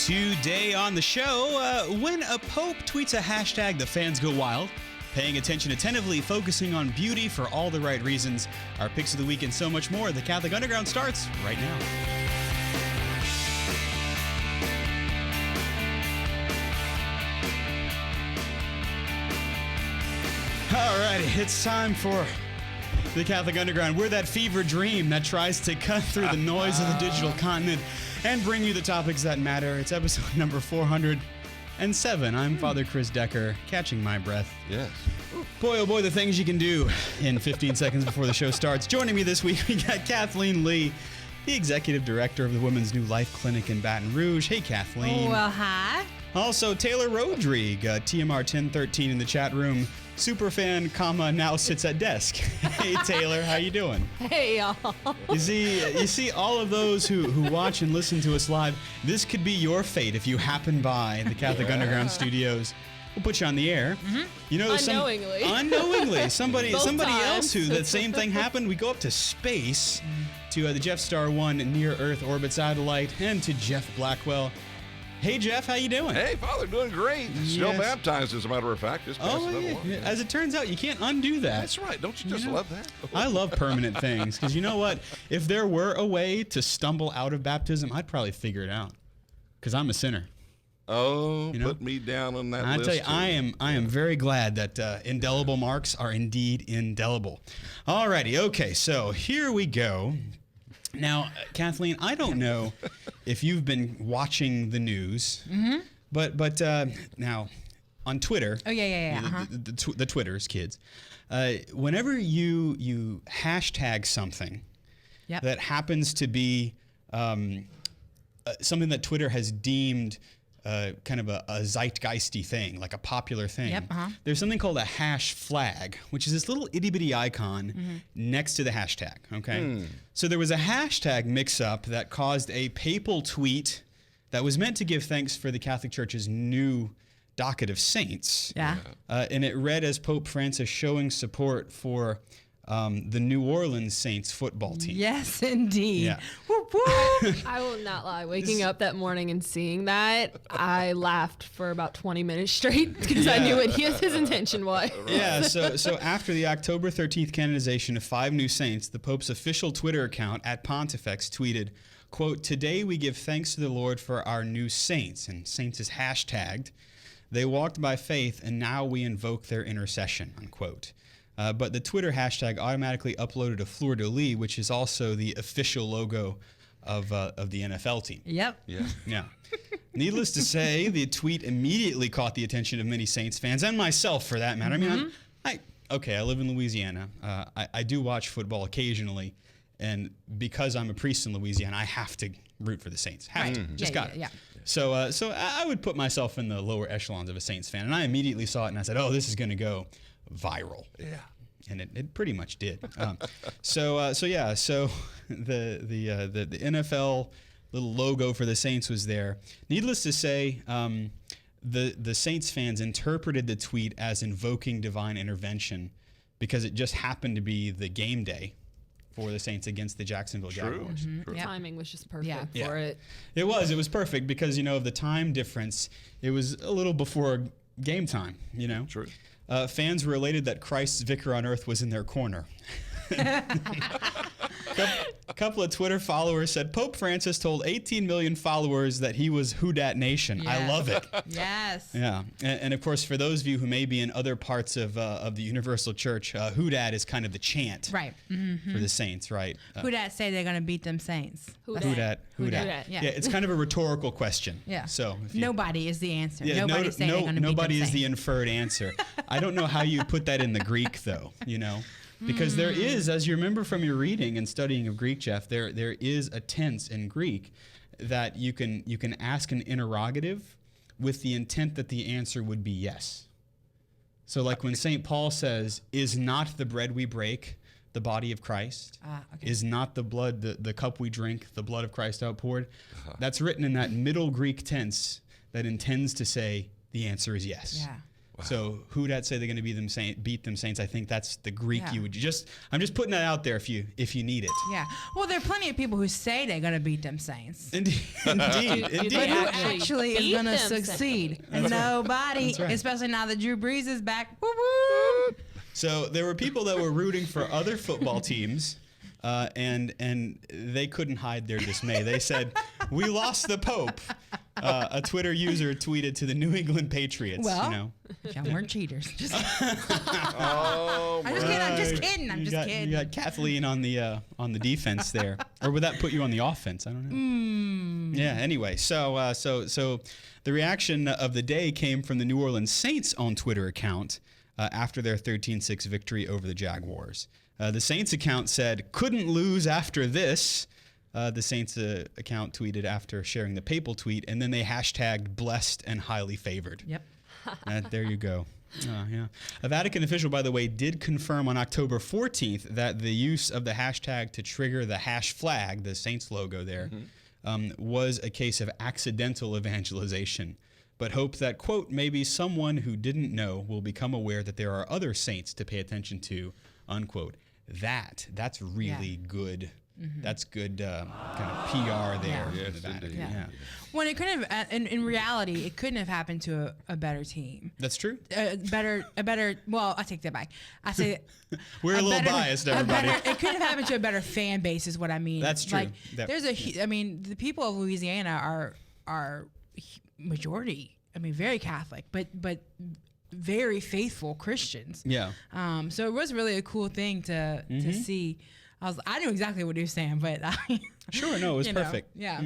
Today on the show, when a pope tweets a hashtag, the fans go wild. Paying attention attentively, focusing on beauty for all the right reasons. Our picks of the week and so much more. The Catholic Underground starts right now. All right, it's time for the Catholic Underground. We're that fever dream that tries to cut through the noise of the digital continent and bring you the topics that matter. It's episode number 407. I'm Father Chris Decker, catching my breath. Yes. Boy, oh boy, the things you can do in 15 seconds before the show starts. Joining me this week, we got Kathleen Lee, the executive director of the Women's New Life Clinic in Baton Rouge. Hey, Kathleen. Well, hi. Also, Taylor Rodrigue, TMR 1013 in the chat room. Superfan, now sits at desk. Hey, Taylor, how you doing? Hey, y'all. You see all of those who watch and listen to us live, this could be your fate if you happen by the Catholic Underground studios. We'll put you on the air. Mm-hmm. You know, unknowingly. Unknowingly. Somebody else who that same thing happened. We go up to space to the Jeff Star 1 near-Earth orbit satellite and to Jeff Blackwell. Hey, Jeff, how you doing? Hey, Father, doing great. Still baptized, as a matter of fact. Just As it turns out, you can't undo that. That's right. Don't you just love that? I love permanent things, because you know what? If there were a way to stumble out of baptism, I'd probably figure it out, because I'm a sinner. Oh, put me down on that list. I tell you, I am very glad that indelible marks are indeed indelible. Alrighty, okay, so here we go. Now, Kathleen, I don't know if you've been watching the news, but now on Twitter, the Twitters, kids, whenever you hashtag something that happens to be something that Twitter has deemed kind of a zeitgeisty thing, like a popular thing. There's something called a hash flag, which is this little itty-bitty icon next to the hashtag, okay? So there was a hashtag mix-up that caused a papal tweet that was meant to give thanks for the Catholic Church's new docket of saints. And it read as Pope Francis showing support for the New Orleans Saints football team. Yes, indeed. Yeah. Whoop, whoop. I will not lie. Waking up that morning and seeing that, I laughed for about 20 minutes straight because I knew what his intention was. Yeah, so after the October 13th canonization of 5 new saints, the Pope's official Twitter account at Pontifex tweeted, quote, "Today we give thanks to the Lord for our new saints," and saints is hashtagged. "They walked by faith, and now we invoke their intercession," unquote. But the Twitter hashtag automatically uploaded a fleur-de-lis, which is also the official logo of the NFL team. Yep. Yeah. Needless to say, the tweet immediately caught the attention of many Saints fans, and myself for that matter. I mean, I live in Louisiana. I do watch football occasionally, and because I'm a priest in Louisiana, I have to root for the Saints. Just got it. So I would put myself in the lower echelons of a Saints fan, and I immediately saw it, and I said, "Oh, this is going to go viral." Yeah. And it pretty much did. So the NFL little logo for the Saints was there. Needless to say, the Saints fans interpreted the tweet as invoking divine intervention because it just happened to be the game day for the Saints against the Jacksonville Jaguars. The timing was just perfect for it. It was perfect because, of the time difference. It was a little before game time, True. Fans were elated that Christ's vicar on earth was in their corner. A couple of Twitter followers said Pope Francis told 18 million followers that he was Who Dat Nation. Yes. I love it. Yes. Yeah, and of course, for those of you who may be in other parts of the Universal Church, Who Dat is kind of the chant Right. for the Saints, right? Who dat say they're going to beat them Saints? Who Who Dat? Yeah. It's kind of a rhetorical question. Yeah. So nobody is the answer. Yeah, Nobody say they're going to beat them nobody is the Saints. inferred answer. I don't know how you put that in the Greek, though, Because there is, as you remember from your reading and studying of Greek, Jeff, there is a tense in Greek that you can ask an interrogative with the intent that the answer would be yes. So like when St. Paul says, "Is not the bread we break the body of Christ? Okay. Is not the blood, the cup we drink, the blood of Christ outpoured?" That's written in that middle Greek tense that intends to say the answer is yes. Yeah. So who that say they're going to beat them saints? I think that's the Greek you would I'm just putting that out there if you need it. Yeah. Well, there are plenty of people who say they're going to beat them saints. Indeed. But who actually is going to succeed? And nobody, especially now that Drew Brees is back. Woo woo. So there were people that were rooting for other football teams, and they couldn't hide their dismay. They said, "We lost the Pope." A Twitter user tweeted to the New England Patriots. Well, y'all weren't cheaters. Just Oh, I'm just kidding. I'm just kidding. You got Kathleen on the defense there, or would that put you on the offense? I don't know. Yeah. Anyway, so the reaction of the day came from the New Orleans Saints on Twitter account after their 13-6 victory over the Jaguars. The Saints account said, "Couldn't lose after this." The Saints account tweeted after sharing the papal tweet, and then they hashtagged blessed and highly favored. Yep. There you go. Yeah. A Vatican official, by the way, did confirm on October 14th that the use of the hashtag to trigger the hash flag, the Saints logo there, was a case of accidental evangelization, but hoped that, quote, maybe someone who didn't know will become aware that there are other saints to pay attention to, unquote. That's really good. That's good kind of PR there. Yeah. In the Vatican. Yeah. When it couldn't have, in reality, it couldn't have happened to a better team. That's true. A better. Well, I take that back. I say we're a little biased, everybody. It couldn't have happened to a better fan base, is what I mean. That's true. Like, the people of Louisiana are majority. I mean, very Catholic, but very faithful Christians. Yeah. So it was really a cool thing to see. I knew exactly what he was saying, but sure, no, it was perfect. Yeah.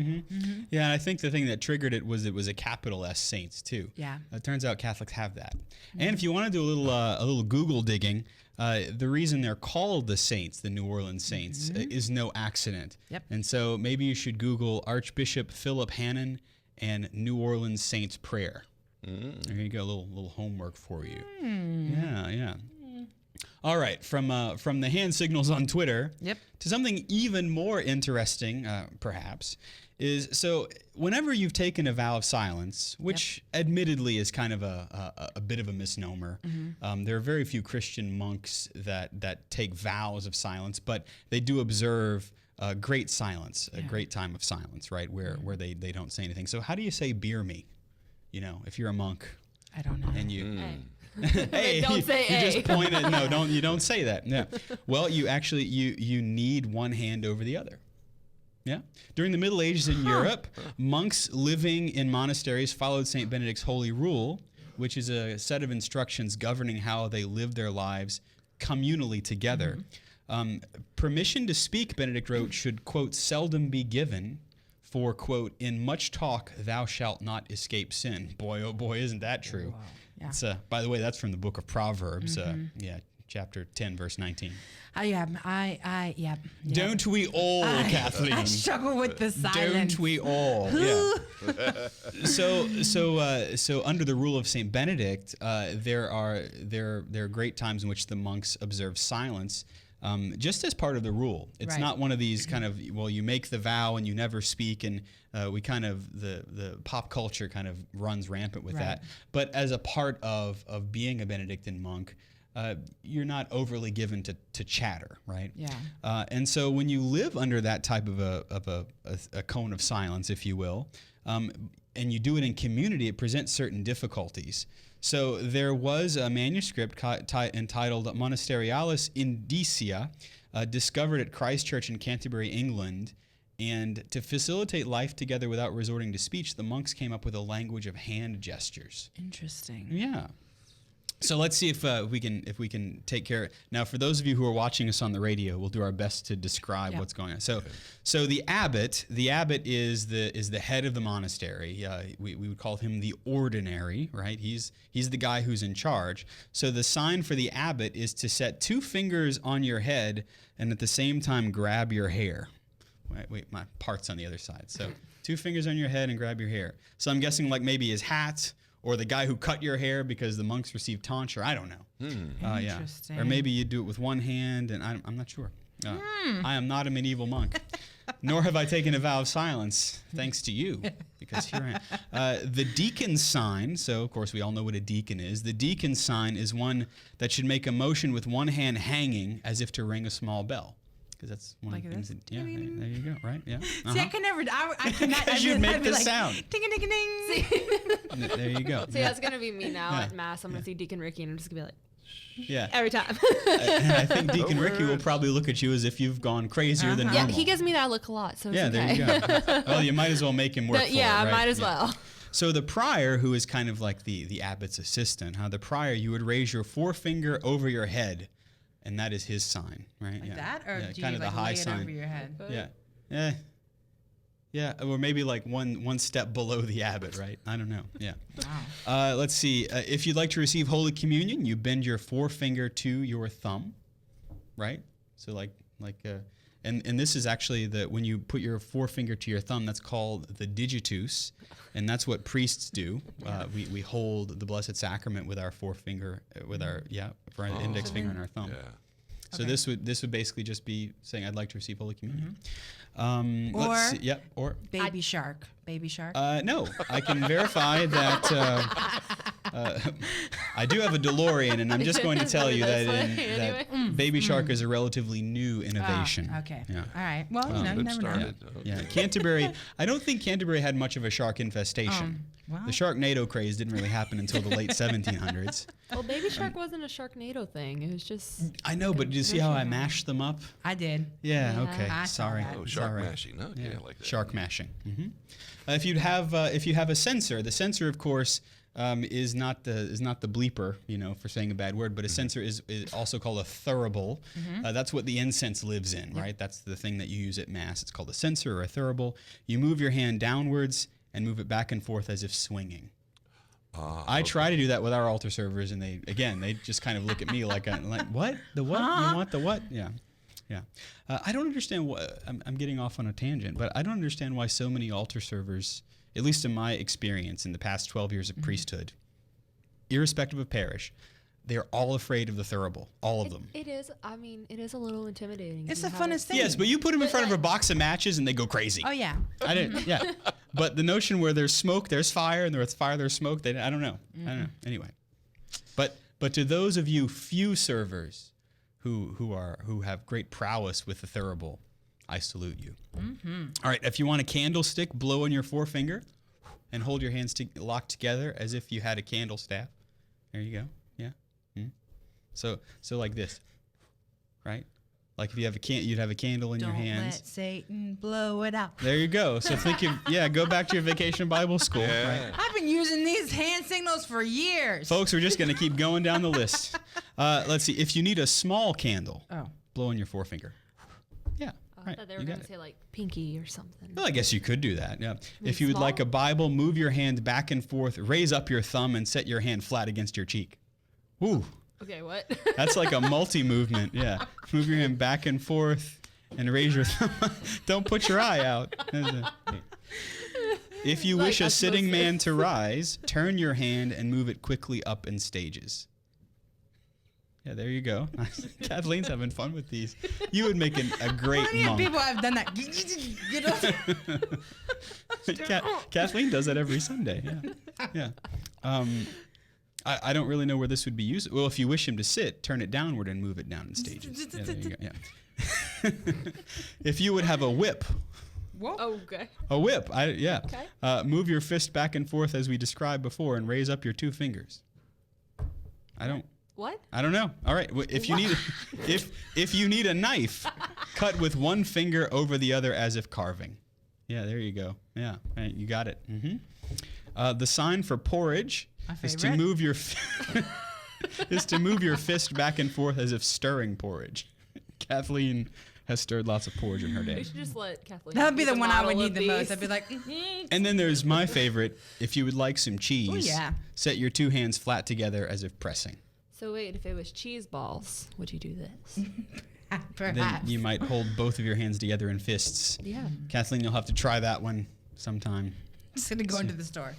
Yeah, and I think the thing that triggered it was a capital S Saints too. Yeah. It turns out Catholics have that. And if you want to do a little Google digging, the reason they're called the Saints, the New Orleans Saints, is no accident. Yep. And so maybe you should Google Archbishop Philip Hannon and New Orleans Saints prayer. There you go, a little homework for you. Yeah. All right, from the hand signals on Twitter to something even more interesting, perhaps, is so whenever you've taken a vow of silence, which admittedly is kind of a bit of a misnomer, there are very few Christian monks that take vows of silence, but they do observe great silence, a great time of silence, right, where they don't say anything. So how do you say "beer me"? You know, if you're a monk. I don't know. And you. Hey, don't say you A. just point at you don't say that. Yeah. Well, you actually you need one hand over the other. Yeah. During the Middle Ages in Europe, monks living in monasteries followed St. Benedict's holy rule, which is a set of instructions governing how they live their lives communally together. Permission to speak, Benedict wrote, should, quote, seldom be given, for, quote, in much talk thou shalt not escape sin. Boy, oh boy, isn't that true? Wow. Yeah. It's, by the way, that's from the book of Proverbs, chapter 10, verse 19. Yeah. Don't we all, Kathleen? I struggle with the silence. Don't we all? Yeah. So under the rule of Saint Benedict, there are great times in which the monks observe silence. Just as part of the rule. It's not one of these kind of, well, you make the vow and you never speak, and we kind of, the pop culture kind of runs rampant with that. But as a part of being a Benedictine monk, you're not overly given to chatter, right? Yeah. And so when you live under that type of a cone of silence, if you will, and you do it in community, it presents certain difficulties. So there was a manuscript entitled Monasterialis Indicia, discovered at Christ Church in Canterbury, England. And to facilitate life together without resorting to speech, the monks came up with a language of hand gestures. Interesting. Yeah. So let's see if we can take care of it. Now, for those of you who are watching us on the radio, we'll do our best to describe what's going on. So the abbot is the head of the monastery. We would call him the ordinary, right? He's the guy who's in charge. So the sign for the abbot is to set 2 fingers on your head and at the same time grab your hair. Wait, my part's on the other side. So 2 fingers on your head and grab your hair. So I'm guessing like maybe his hat, or the guy who cut your hair because the monks received tonsure. I don't know. Interesting. Or maybe you do it with one hand, and I'm not sure. I am not a medieval monk, nor have I taken a vow of silence, thanks to you, because here I am. The deacon sign, so of course we all know what a deacon is. The deacon sign is one that should make a motion with one hand hanging as if to ring a small bell. Because that's one Like of the things this? that, there you go, right? Yeah. See, I can never. I cannot. Because you'd make the sound. Ding a ding a ding. See? There you go. See, that's gonna be me now at mass. I'm gonna see Deacon Ricky, and I'm just gonna be like, Yeah. every time. And I think Deacon Ricky will probably look at you as if you've gone crazier than Yeah, normal. he gives me that look a lot, so it's Yeah, okay. there you go. Well, you might as well make him work for it, Yeah, right? I might as well. So the prior, who is kind of like the abbot's assistant, the prior, you would raise your forefinger over your head, and that is his sign, right? Like that, or do kind you of the lay high it sign. over your head? Yeah. Yeah, or maybe like one step below the abbot, right? I don't know. Yeah. Wow. Let's see. If you'd like to receive Holy Communion, you bend your forefinger to your thumb, right? So and this is actually when you put your forefinger to your thumb, that's called the digitus, and that's what priests do. We hold the Blessed Sacrament with our forefinger, with our index finger and our thumb. Yeah. So this would basically just be saying, I'd like to receive Holy Communion. Or or baby shark. Baby shark. no, I can verify that I do have a DeLorean, and I'm just going to tell you that Baby Shark is a relatively new innovation. Okay. Yeah. All right. Well, you Good never know. started. Okay. Yeah, Canterbury. I don't think Canterbury had much of a shark infestation. Well. The Sharknado craze didn't really happen until the late 1700s. Well, Baby Shark wasn't a Sharknado thing. It was just. I know, but did you see how I mashed them up? I did. Yeah. Yeah. Okay. I saw Sorry. that. Oh, It's shark all right. mashing. Okay, Yeah. I like that. Shark mashing. If you have a censor, the censor, of course, is not the bleeper, for saying a bad word, but a censor is also called a thurible. That's what the incense lives in, right? That's the thing that you use at Mass. It's called a censor or a thurible. You move your hand downwards and move it back and forth as if swinging. I try to do that with our altar servers, and they just kind of look at me like what? The what? You want the what? Yeah. Yeah. I don't understand what, I'm getting off on a tangent, but I don't understand why so many altar servers, at least in my experience in the past 12 years of priesthood, irrespective of parish, they're all afraid of the thurible, all of them. It is. I mean, it is a little intimidating. It's You the have funnest thing. Yes, but you put them in front of a box of matches and they go crazy. Oh yeah. I didn't. Yeah, but the notion where there's smoke, there's fire, and there's fire, there's smoke. I don't know. I don't know. Anyway, but to those of you few servers who have great prowess with the thurible, I salute you. All right, if you want a candlestick, blow on your forefinger, and hold your hands locked together as if you had a candle staff. There you go. Yeah. So like this, right? Like if you have you'd have a candle in your Don't hands. let Satan blow it out. There you go. So go back to your vacation Bible school. Yeah. Right? I've been using these hand signals for years. Folks, we're just going to keep going down the list. Let's see. If you need a small candle, Oh. blow on your forefinger. Yeah. I Right. thought they were You going got to it. say like pinky or something. Well, I guess you could do that. Yeah. mean, If you would like a small? Bible, move your hand back and forth, raise up your thumb, and set your hand flat against your cheek. Woo. Okay, what? That's like a multi-movement. Yeah. Move your hand back and forth and raise your thumb. Don't put your eye out. If you wish a sitting man to rise, turn your hand and move it quickly up in stages. Yeah, there you go. Kathleen's having fun with these. You would make a great How many monk. people have done that? Get up. Kathleen does that every Sunday. Yeah. I don't really know where this would be used. Well, if you wish him to sit, turn it downward and move it down in stages. Yeah, there you go. Yeah. If you would have a whip, Whoa. Oh, okay. a whip, Okay. move your fist back and forth as we described before, and raise up your two fingers. I don't know. All right. If you need, if you need a knife, cut with one finger over the other as if carving. Yeah, there you go. Yeah, right, you got it. The sign for porridge is to favorite. move your fist back and forth as if stirring porridge. Kathleen has stirred lots of porridge in her day. We should just let Kathleen. That would be be the one I would model need of the most. these. I'd be like, And then there's my favorite. If you would like some cheese, Oh, yeah. set your two hands flat together as if pressing. So wait, if it was cheese balls, would you do this? Then perhaps. you might hold both of your hands together in fists. Yeah. Kathleen, you'll have to try that one sometime. Just gonna go into the store.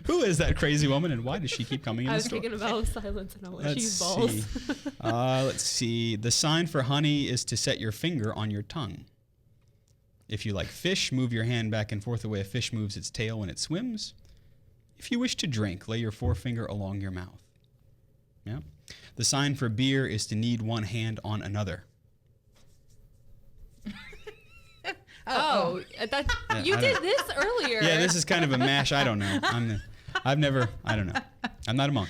Who is that crazy woman, and why does she keep coming in I the was store? thinking about silence and I went Let's cheese balls. see. Let's see. The sign for honey is to set your finger on your tongue. If you like fish, move your hand back and forth the way a fish moves its tail when it swims. If you wish to drink, lay your forefinger along your mouth. Yeah. The sign for beer is to knead one hand on another. You did this earlier. Yeah, this is kind of a mash. I don't know. I don't know. I'm not a monk.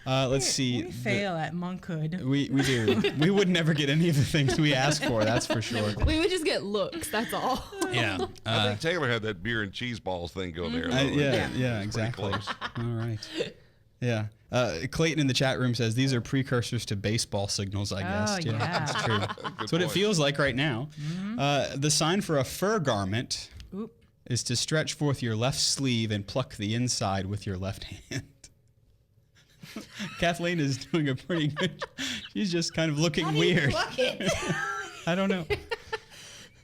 Let's see. We fail at monkhood. We do. We would never get any of the things we ask for, that's for sure. We would just get looks, that's all. Yeah. I think Taylor had that beer and cheese balls thing go there. Yeah, exactly. All right. Yeah. Clayton in the chat room says these are precursors to baseball signals, I guess. Yeah. That's true. That's what it feels like right now. The sign for a fur garment is to stretch forth your left sleeve and pluck the inside with your left hand. Kathleen is doing a pretty good. She's just kind of looking weird. Pluck it? I don't know.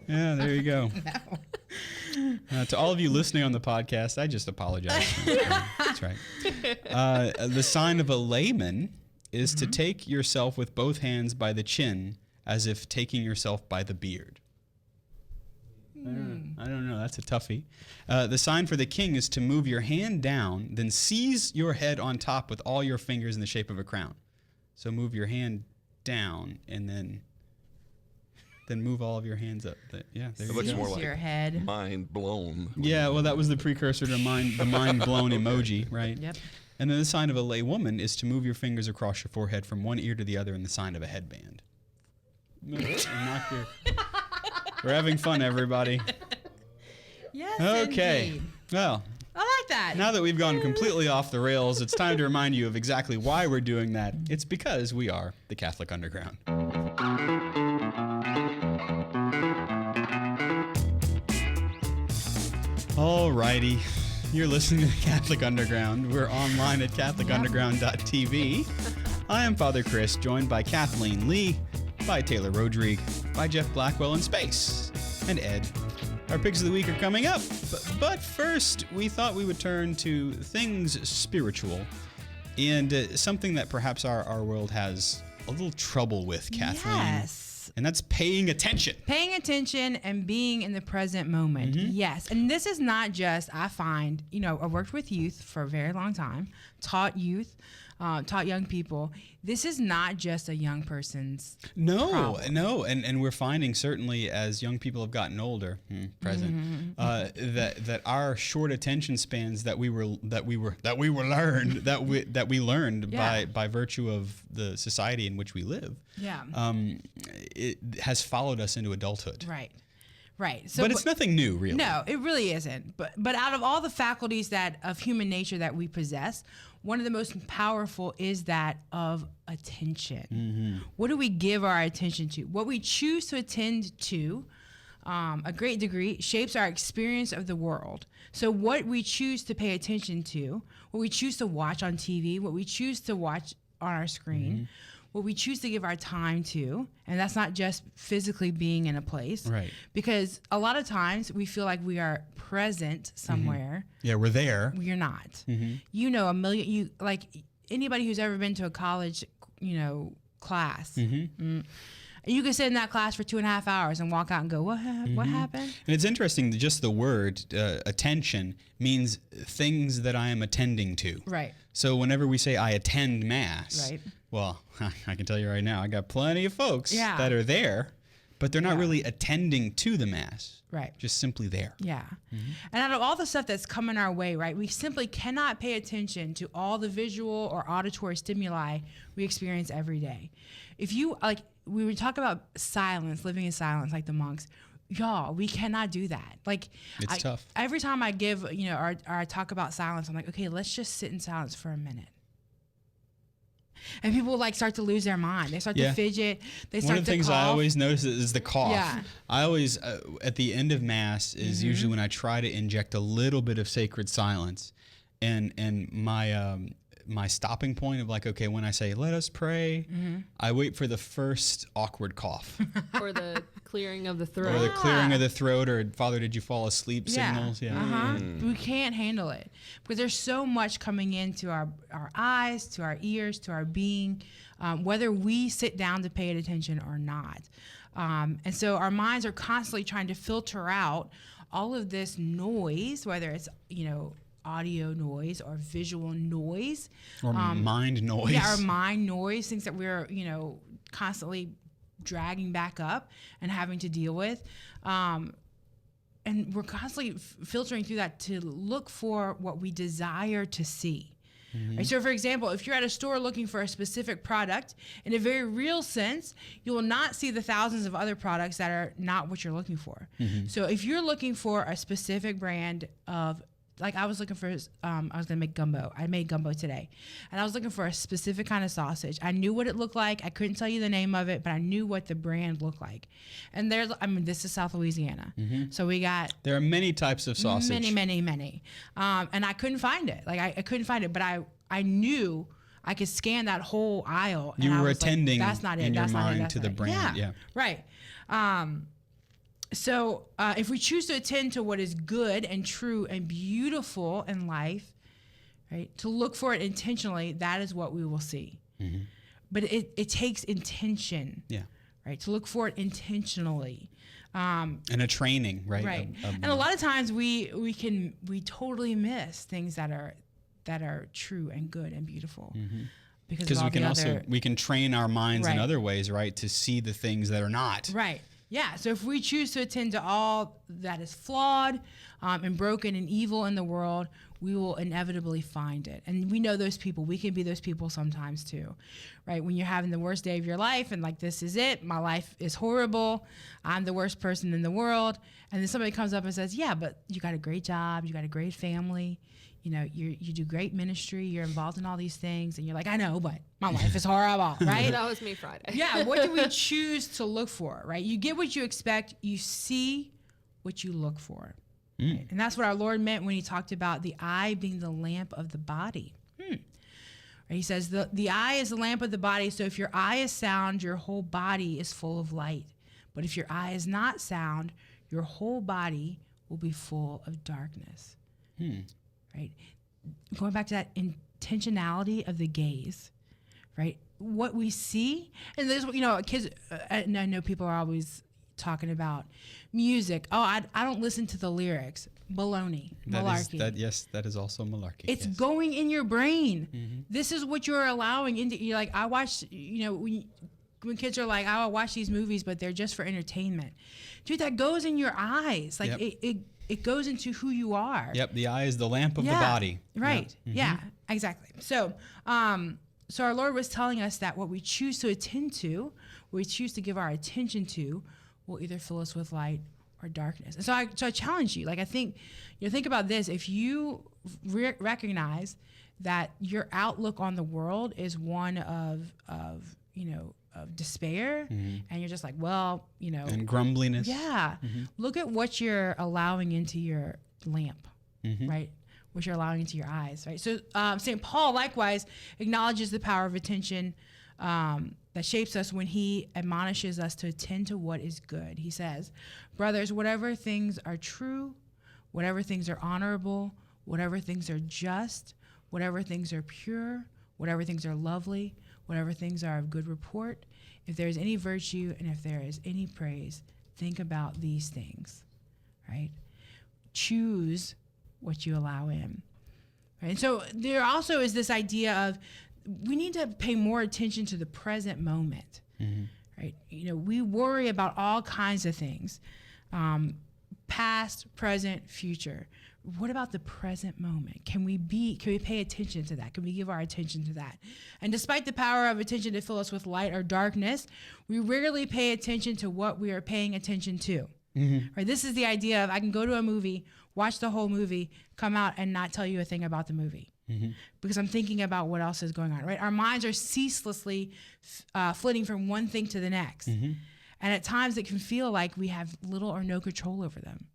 Yeah, there you go. To all of you listening on the podcast, I just apologize. That's right. The sign of a layman is to take yourself with both hands by the chin, as if taking yourself by the beard. I don't know. That's a toughie. The sign for the king is to move your hand down, then seize your head on top with all your fingers in the shape of a crown. So move your hand down and then move all of your hands up. There It looks more like your head. mind blown. Yeah, well, that was the precursor to the mind blown emoji, right? Yep. And then the sign of a lay woman is to move your fingers across your forehead from one ear to the other in the sign of a headband. We're having fun, everybody. Yes. Okay. Indeed. Well, I like that. now that we've gone completely off the rails, it's time to remind you of exactly why we're doing that. It's because we are the Catholic Underground. Alrighty. You're listening to the Catholic Underground. We're online at catholicunderground.tv. I am Father Chris, joined by Kathleen Lee, by Taylor Rodrigue, by Jeff Blackwell in space, and Ed. Our picks of the week are coming up, but first we thought we would turn to things spiritual and something that perhaps our world has a little trouble with, Kathleen. Yes. And that's paying attention. Paying attention and being in the present moment. Yes. And this is not just, I find, I worked with youth for a very long time, taught youth, taught young people. This is not just a young person's problem. No. And we're finding certainly as young people have gotten older, that our short attention spans that we learned by virtue of the society in which we live. Yeah. It has followed us into adulthood. Right. So, but it's nothing new, really. No, it really isn't. But out of all the faculties of human nature that we possess, one of the most powerful is that of attention. What do we give our attention to? What we choose to attend to, a great degree, shapes our experience of the world. So what we choose to pay attention to, what we choose to watch on TV, what we choose to watch on our screen, what we choose to give our time to, and that's not just physically being in a place. Right. Because a lot of times we feel like we are present somewhere. Yeah, we're there. You're not. Like anybody who's ever been to a college, class. You can sit in that class for 2.5 hours and walk out and go, what happened? And it's interesting, just the word attention means things that I am attending to. Right. So whenever we say I attend Mass, Right. well, I can tell you right now, I got plenty of folks that are there, but they're not really attending to the Mass. Right. Just simply there. Yeah. And out of all the stuff that's coming our way, right, we simply cannot pay attention to all the visual or auditory stimuli we experience every day. If you, we would talk about silence, living in silence like the monks. Y'all, we cannot do that. It's tough. Every time I give, or I talk about silence, I'm like, okay, let's just sit in silence for a minute. And people start to lose their mind. They start to fidget. They start to cough. One of the things I always notice is the cough. Yeah. I always, at the end of Mass is usually when I try to inject a little bit of sacred silence. And my stopping point of okay, when I say, let us pray, I wait for the first awkward cough. Or the clearing of the throat. Or the clearing of the throat, or Father, did you fall asleep signals. Yeah. We can't handle it because there's so much coming into our eyes, to our ears, to our being, whether we sit down to pay it attention or not. And so our minds are constantly trying to filter out all of this noise, whether it's, audio noise or visual noise. Or mind noise. Yeah, our mind noise, things that we're, constantly dragging back up and having to deal with. And we're constantly filtering through that to look for what we desire to see. Right? So, for example, if you're at a store looking for a specific product, in a very real sense, you will not see the thousands of other products that are not what you're looking for. So if you're looking for a specific brand of, like I was looking for, I was going to make gumbo. I made gumbo today. And I was looking for a specific kind of sausage. I knew what it looked like. I couldn't tell you the name of it, but I knew what the brand looked like. And this is South Louisiana. So there are many types of sausage. Many. And I couldn't find it. Like I couldn't find it, but I knew I could scan that whole aisle. You and were I was attending like, that's not it. in That's your not mind it. That's to not the it. brand. Yeah. Right. So if we choose to attend to what is good and true and beautiful in life, right, to look for it intentionally, that is what we will see. But it takes intention, right, to look for it intentionally. And a training, right? Right. And a lot of times we totally miss things that are true and good and beautiful. Because we can train our minds in other ways, right, to see the things that are not. Right. Yeah, so if we choose to attend to all that is flawed and broken and evil in the world, we will inevitably find it. And we know those people. We can be those people sometimes too, right? When you're having the worst day of your life and like, this is it, my life is horrible, I'm the worst person in the world. And then somebody comes up and says, yeah, but you got a great job, you got a great family, you do great ministry, you're involved in all these things, and you're like, I know, but my life is horrible, right? That was me Friday. Yeah, what do we choose to look for, right? You get what you expect, you see what you look for. Right? And that's what our Lord meant when he talked about the eye being the lamp of the body. Right? He says the eye is the lamp of the body, so if your eye is sound, your whole body is full of light. But if your eye is not sound, your whole body will be full of darkness. Right? Going back to that intentionality of the gaze, right? What we see, and there's, kids, and I know people are always talking about music. Oh, I don't listen to the lyrics. Baloney. Malarkey. That is also malarkey. It's going in your brain. This is what you're allowing into. You're like, I watch, when kids are like, I watch these movies, but they're just for entertainment. Dude, that goes in your eyes. Like it goes into who you are. Yep, the eye is the lamp of the body. Right. Yeah, exactly. So our Lord was telling us that what we choose to attend to, what we choose to give our attention to, will either fill us with light or darkness. And so I challenge you. Like, I think, think about this. If you recognize that your outlook on the world is one of despair, and you're just like, and grumbliness. Yeah. Look at what you're allowing into your lamp, right? What you're allowing into your eyes, right? So St. Paul likewise acknowledges the power of attention that shapes us when he admonishes us to attend to what is good. He says, brothers, whatever things are true, whatever things are honorable, whatever things are just, whatever things are pure, whatever things are lovely, whatever things are of good report, if there is any virtue and if there is any praise, think about these things, right? Choose what you allow in. Right? And so there also is this idea of we need to pay more attention to the present moment, right? We worry about all kinds of things, past, present, future. What about the present moment? Can we pay attention to that? Can we give our attention to that? And despite the power of attention to fill us with light or darkness, we rarely pay attention to what we are paying attention to. Right? This is the idea of I can go to a movie, watch the whole movie, come out and not tell you a thing about the movie. Because I'm thinking about what else is going on, right? Our minds are ceaselessly flitting from one thing to the next. And at times it can feel like we have little or no control over them.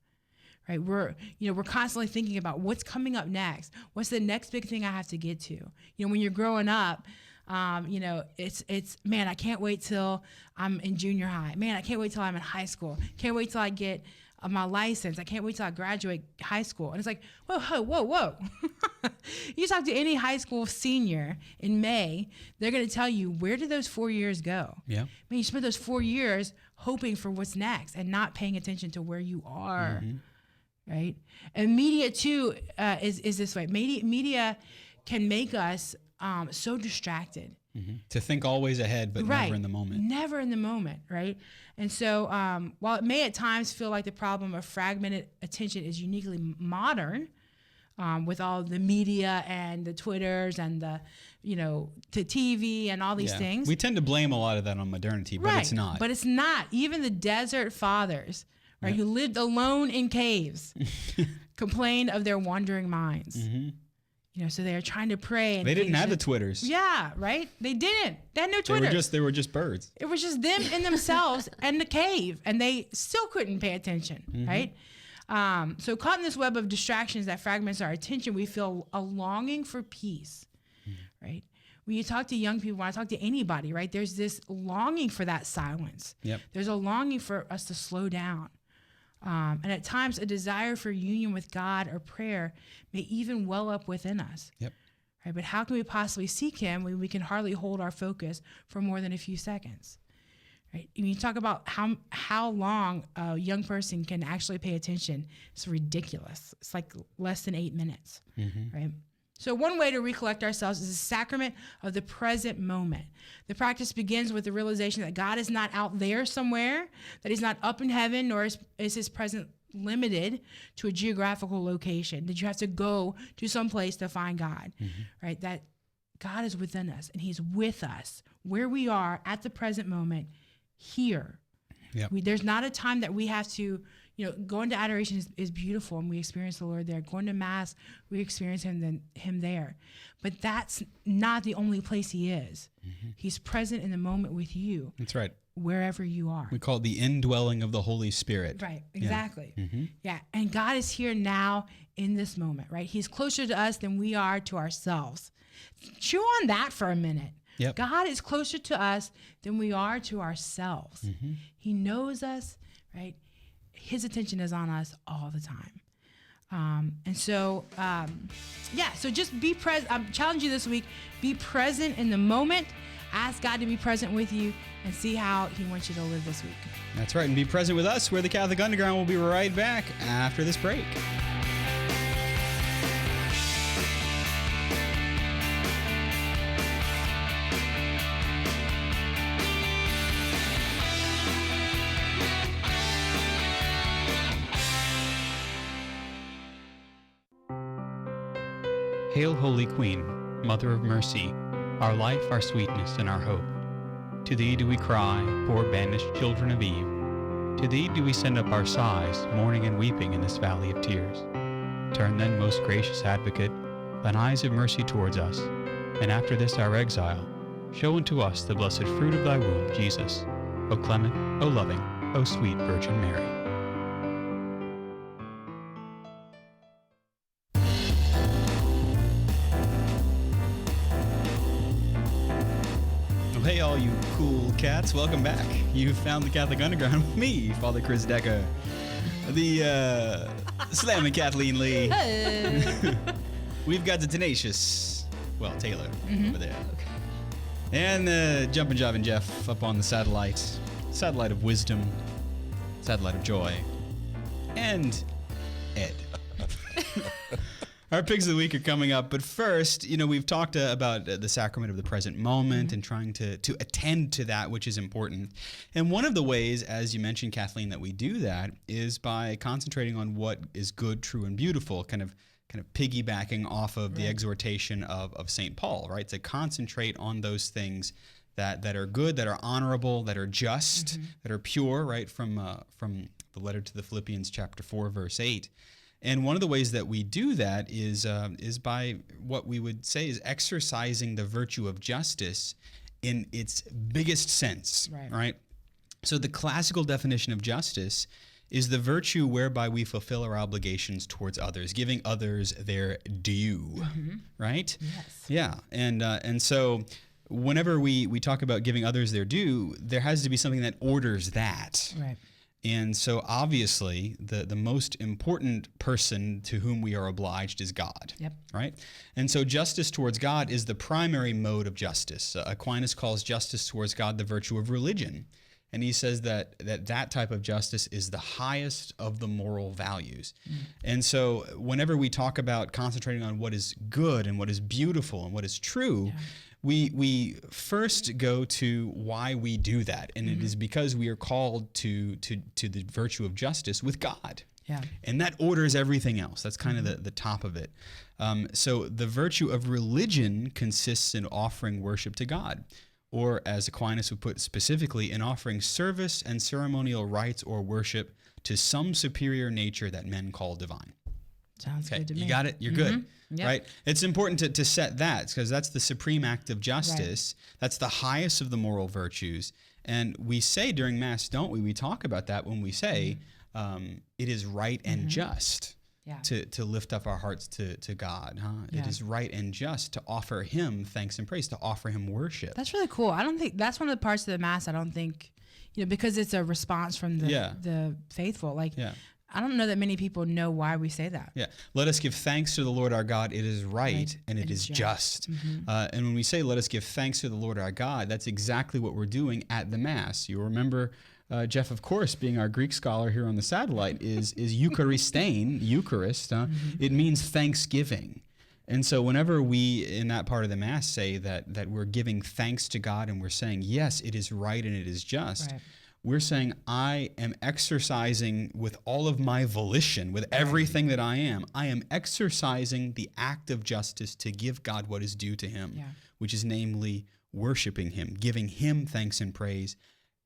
Right? We're constantly thinking about what's coming up next. What's the next big thing I have to get to? When you're growing up, it's man, I can't wait till I'm in junior high. Man, I can't wait till I'm in high school. Can't wait till I get my license. I can't wait till I graduate high school. And it's like, whoa. You talk to any high school senior in May, they're going to tell you, where did those 4 years go? Yeah. I mean, you spent those 4 years hoping for what's next and not paying attention to where you are, right? And media too is this way. Media can make us so distracted. To think always ahead, but never in the moment. Never in the moment, right? And so while it may at times feel like the problem of fragmented attention is uniquely modern, with all the media and the Twitters and the TV and all these things. We tend to blame a lot of that on modernity, but it's not. But it's not. Even the desert fathers, right, who lived alone in caves, complained of their wandering minds. So they are trying to pray. And they didn't have the Twitters. Yeah, right? They didn't. They had no Twitters. They were just birds. It was just them in themselves and the cave, and they still couldn't pay attention, right? So caught in this web of distractions that fragments our attention, we feel a longing for peace, right? When you talk to young people, when I talk to anybody, right, there's this longing for that silence. Yep. There's a longing for us to slow down. And at times, a desire for union with God or prayer may even well up within us. Yep. Right? But how can we possibly seek him when we can hardly hold our focus for more than a few seconds? Right? When you talk about how long a young person can actually pay attention, it's ridiculous. It's like less than 8 minutes, right? So one way to recollect ourselves is the sacrament of the present moment. The practice begins with the realization that God is not out there somewhere, that he's not up in heaven, nor is his presence limited to a geographical location, that you have to go to some place to find God, right? That God is within us and he's with us where we are at the present moment here. Yep. There's not a time that we have to, going to adoration is beautiful and we experience the Lord there. Going to Mass, we experience him there. But that's not the only place he is. He's present in the moment with you. That's right. Wherever you are. We call it the indwelling of the Holy Spirit. Right, exactly. Yeah, and God is here now in this moment, right? He's closer to us than we are to ourselves. Chew on that for a minute. Yep. God is closer to us than we are to ourselves. He knows us, right? His attention is on us all the time. So just be present. I'm challenging you this week, be present in the moment. Ask God to be present with you and see how he wants you to live this week. That's right. And be present with us. We're the Catholic Underground. We'll be right back after this break. Hail, Holy Queen, Mother of Mercy, our life, our sweetness, and our hope. To thee do we cry, poor banished children of Eve. To thee do we send up our sighs, mourning and weeping in this valley of tears. Turn then, most gracious Advocate, thine eyes of mercy towards us, and after this our exile, show unto us the blessed fruit of thy womb, Jesus. O clement, O loving, O sweet Virgin Mary. Hey, all you cool cats, welcome back. You found the Catholic Underground with me, Father Chris Decker, the slamming Kathleen Lee. Hey. We've got the tenacious, Taylor over there. Okay. And jumping Jiving Jeff up on the satellite of wisdom, satellite of joy, and Ed. Our picks of the week are coming up, but first, we've talked about the sacrament of the present moment and trying to attend to that which is important. And one of the ways, as you mentioned, Kathleen, that we do that is by concentrating on what is good, true, and beautiful, kind of piggybacking off of the exhortation of St. Paul, right? To concentrate on those things that are good, that are honorable, that are just, that are pure, right? From the letter to the Philippians, chapter 4, verse 8. And one of the ways that we do that is by what we would say is exercising the virtue of justice in its biggest sense, right? So the classical definition of justice is the virtue whereby we fulfill our obligations towards others, giving others their due, right? Yes. Yeah, and so whenever we talk about giving others their due, there has to be something that orders that. Right. And so obviously the most important person to whom we are obliged is God, right? And so justice towards God is the primary mode of justice. Aquinas calls justice towards God the virtue of religion. And he says that type of justice is the highest of the moral values. And so whenever we talk about concentrating on what is good and what is beautiful and what is true, we first go to why we do that. And it is because we are called to the virtue of justice with God. Yeah. And that orders everything else. That's kind of the top of it. So the virtue of religion consists in offering worship to God, or as Aquinas would put specifically, in offering service and ceremonial rites or worship to some superior nature that men call divine. Sounds good to me. You got it? You're good. Yep. Right? It's important to set that, because that's the supreme act of justice. Right. That's the highest of the moral virtues. And we say during Mass, don't we? We talk about that when we say it is right and just to lift up our hearts to God. It is right and just to offer him thanks and praise, to offer him worship. That's really cool. I don't think that's one of the parts of the Mass I don't think, because it's a response from the faithful. I don't know that many people know why we say that. Yeah. Let us give thanks to the Lord our God. It is right and it is just. And when we say let us give thanks to the Lord our God, that's exactly what we're doing at the Mass. You remember, Jeff, of course, being our Greek scholar here on the satellite, is Eucharistein, Eucharist. It means thanksgiving. And so whenever we, in that part of the Mass, say that we're giving thanks to God and we're saying, yes, it is right and it is just, we're saying, I am exercising with all of my volition, with everything that I am exercising the act of justice to give God what is due to him, which is namely worshiping him, giving him thanks and praise,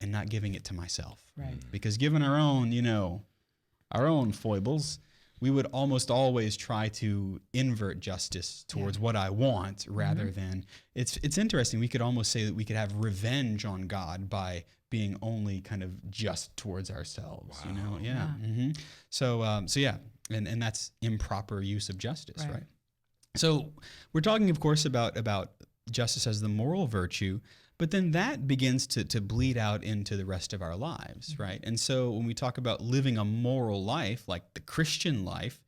and not giving it to myself. Right. Because given our own foibles, we would almost always try to invert justice towards what I want rather than, it's interesting, we could almost say that we could have revenge on God by being only kind of just towards ourselves, So and that's improper use of justice, right? So we're talking, of course, about justice as the moral virtue, but then that begins to bleed out into the rest of our lives, right? And so when we talk about living a moral life, like the Christian life,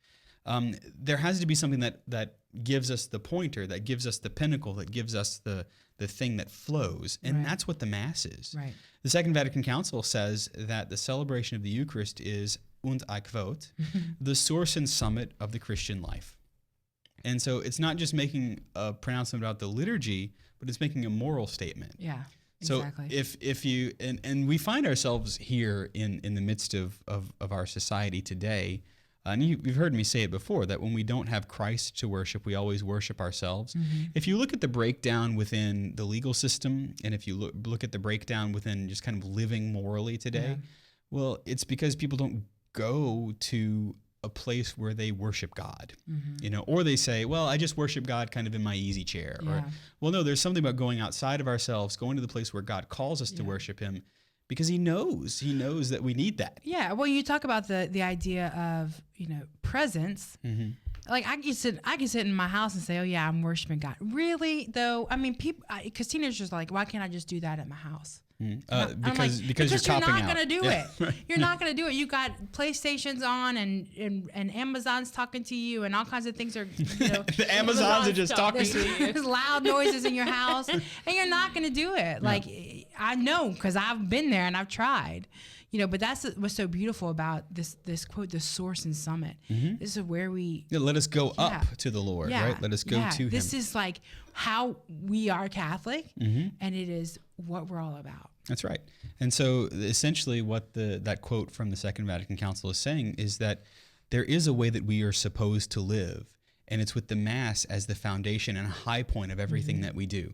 there has to be something that gives us the pointer, that gives us the pinnacle, that gives us the thing that flows. And that's what the Mass is. Right. The Second Vatican Council says that the celebration of the Eucharist is, und I quote, the source and summit of the Christian life. And so it's not just making a pronouncement about the liturgy, but it's making a moral statement. Yeah, exactly. So if you, and we find ourselves here in the midst of our society today, and you've heard me say it before, that when we don't have Christ to worship, we always worship ourselves. If you look at the breakdown within the legal system, and if you look at the breakdown within just kind of living morally today, well, it's because people don't go to a place where they worship God, or they say, well, I just worship God kind of in my easy chair. Or, well, no, there's something about going outside of ourselves, going to the place where God calls us to worship him, because he knows that we need that. Yeah. Well, you talk about the idea of, presence. Like I can sit in my house and say, oh yeah, I'm worshiping God. Really though? I mean, people, because teenagers are like, why can't I just do that at my house? Because you're not going to do it. You're not going to do it. You got PlayStations on and Amazon's talking to you and all kinds of things are, the Amazons are just talking to you. There's loud noises in your house and you're not going to do it. Like I know, because I've been there and I've tried. But that's what's so beautiful about this quote, the source and summit. This is where we let us go up to the Lord, right? Let us go to him. This is like how we are Catholic, and it is what we're all about. That's right. And so essentially what that quote from the Second Vatican Council is saying is that there is a way that we are supposed to live, and it's with the Mass as the foundation and high point of everything that we do.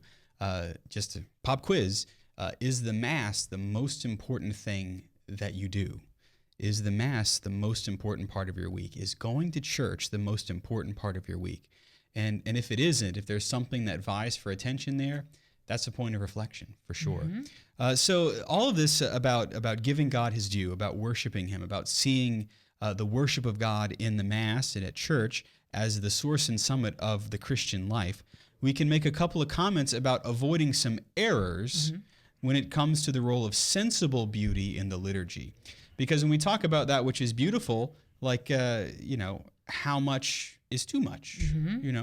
Just a pop quiz, is the Mass the most important thing that you do? Is the Mass the most important part of your week? Is going to church the most important part of your week? And if it isn't, if there's something that vies for attention there, that's a point of reflection for sure. So all of this about giving God his due, about worshiping him, about seeing the worship of God in the Mass and at church as the source and summit of the Christian life, we can make a couple of comments about avoiding some errors when it comes to the role of sensible beauty in the liturgy. Because when we talk about that which is beautiful, like, how much is too much,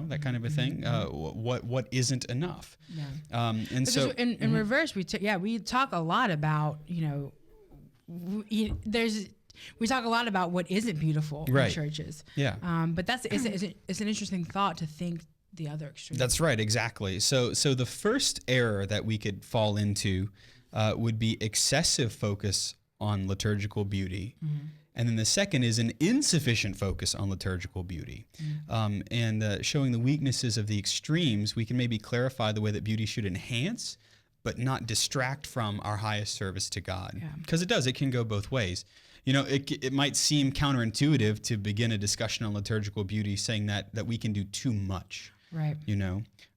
that kind of a thing. What isn't enough. Yeah. And because so in reverse, we talk a lot about, we talk a lot about what isn't beautiful in churches. Yeah. But it's an interesting thought to think the other extreme. That's right. Exactly. So the first error that we could fall into would be excessive focus on liturgical beauty. And then the second is an insufficient focus on liturgical beauty. And showing the weaknesses of the extremes, we can maybe clarify the way that beauty should enhance, but not distract from our highest service to God. Because it can go both ways. It might seem counterintuitive to begin a discussion on liturgical beauty saying that we can do too much. Right.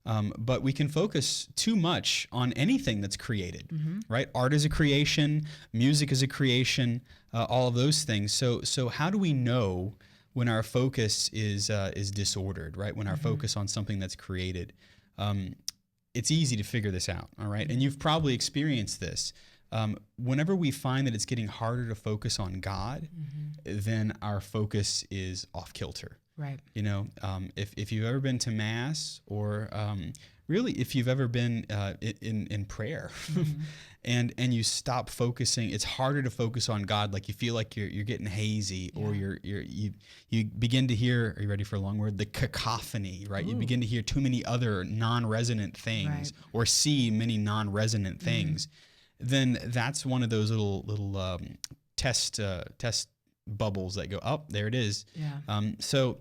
But we can focus too much on anything that's created, right? Art is a creation, music is a creation, all of those things. So how do we know when our focus is disordered, right? When our focus on something that's created, it's easy to figure this out, all right? And you've probably experienced this. Whenever we find that it's getting harder to focus on God, then our focus is off kilter. Right. If you've ever been to Mass or really if you've ever been in prayer and you stop focusing, it's harder to focus on God. Like you feel like you're getting hazy or you begin to hear, are you ready for a long word? The cacophony, right? Ooh. You begin to hear too many other non-resonant things or see many non-resonant things. Then that's one of those little test bubbles that go up. There it is. Yeah. So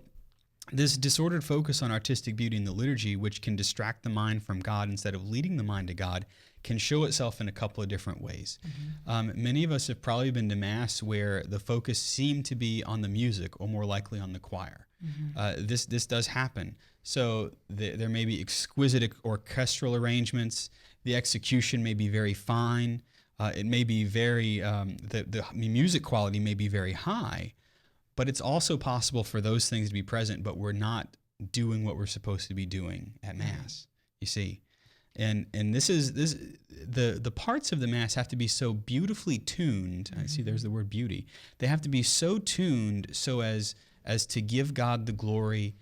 this disordered focus on artistic beauty in the liturgy, which can distract the mind from God instead of leading the mind to God, can show itself in a couple of different ways. Many of us have probably been to Mass where the focus seemed to be on the music or more likely on the choir. This does happen. So there may be exquisite orchestral arrangements. The execution may be very fine. It may be very, the music quality may be very high, but it's also possible for those things to be present, but we're not doing what we're supposed to be doing at Mass, you see. And this the parts of the Mass have to be so beautifully tuned. I see there's the word beauty. They have to be so tuned so as to give God the glory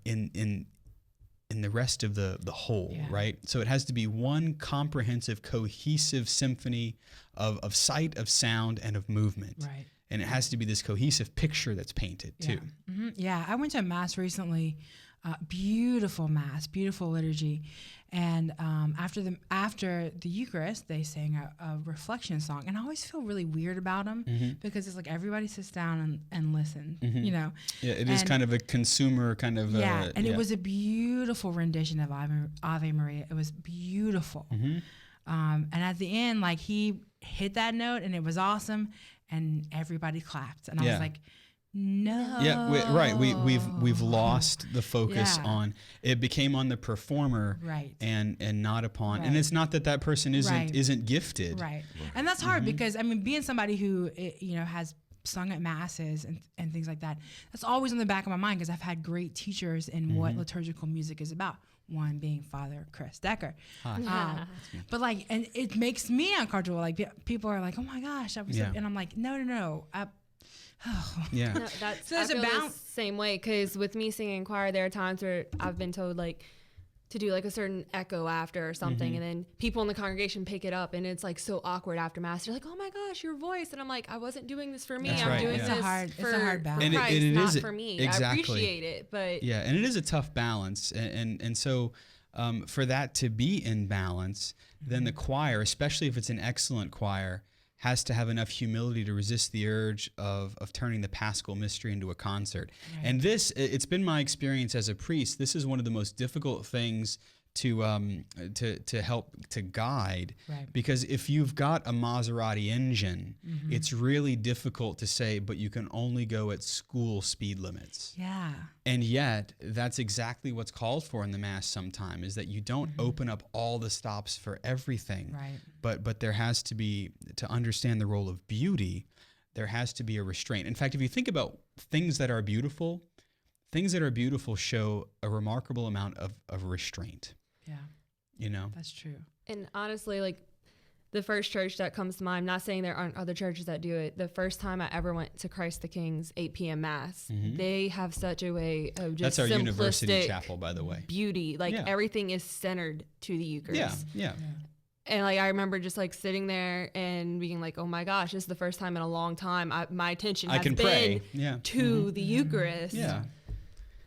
in the rest of the whole, right? So it has to be one comprehensive, cohesive symphony of sight, of sound, and of movement. Right. And it has to be this cohesive picture that's painted too. Yeah, I went to a Mass recently, beautiful Mass, beautiful liturgy. And after the Eucharist, they sang a reflection song. And I always feel really weird about them because it's like everybody sits down and listens, Yeah, it is kind of a consumer kind of... and it was a beautiful rendition of Ave Maria. It was beautiful. And at the end, like he hit that note and it was awesome. And everybody clapped. And I was like... No. Yeah, right. We've lost the focus on it. Became on the performer, and not upon. And it's not that person isn't gifted, right? And that's hard because being somebody who has sung at masses and things like that, that's always in the back of my mind because I've had great teachers in what liturgical music is about. One being Father Chris Decker, but and it makes me uncomfortable. Like people are like, "Oh my gosh," and I'm like, "No." Yeah. No, that's so I feel the same way because with me singing in choir, there are times where I've been told to do a certain echo after or something, and then people in the congregation pick it up, and it's so awkward after Mass. They're like, "Oh my gosh, your voice!" And I'm like, "I wasn't doing this for me. I'm doing this for it's a hard balance. Christ, and it not is for me. Exactly. I appreciate it, but and it is a tough balance, and so for that to be in balance, then the choir, especially if it's an excellent choir, has to have enough humility to resist the urge of turning the Paschal mystery into a concert. Right. And it's been my experience as a priest. This is one of the most difficult things to help to guide, because if you've got a Maserati engine, it's really difficult to say, but you can only go at school speed limits. Yeah. And yet, that's exactly what's called for in the Mass sometime, is that you don't open up all the stops for everything. Right. But there has to be, to understand the role of beauty, there has to be a restraint. In fact, if you think about things that are beautiful show a remarkable amount of restraint. Yeah. You know? That's true. And honestly, the first church that comes to mind, I'm not saying there aren't other churches that do it. The first time I ever went to Christ the King's 8 p.m. Mass, they have such a way of just That's our simplistic university chapel, by the way. beauty. Like everything is centered to the Eucharist. Yeah. And like I remember just like sitting there and being like, oh my gosh, this is the first time in a long time my attention has been to the Eucharist. Yeah.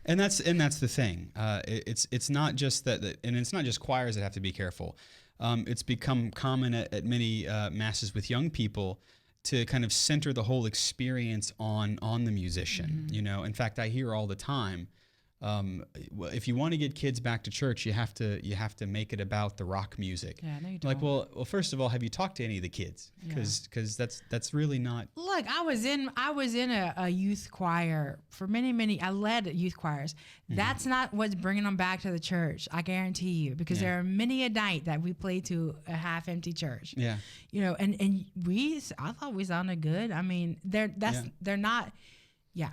And that's the thing. It's not just that, and it's not just choirs that have to be careful. It's become common at many masses with young people to kind of center the whole experience on the musician. You know, in fact, I hear all the time, if you want to get kids back to church, you have to make it about the rock music. Yeah, no, you don't. Like, well, first of all, have you talked to any of the kids? Because that's really not. Look, I was in a youth choir for many. I led youth choirs. That's not what's bringing them back to the church. I guarantee you, because there are many a night that we played to a half-empty church. Yeah, you know, and I thought we sounded good. I mean, they're not. Yeah.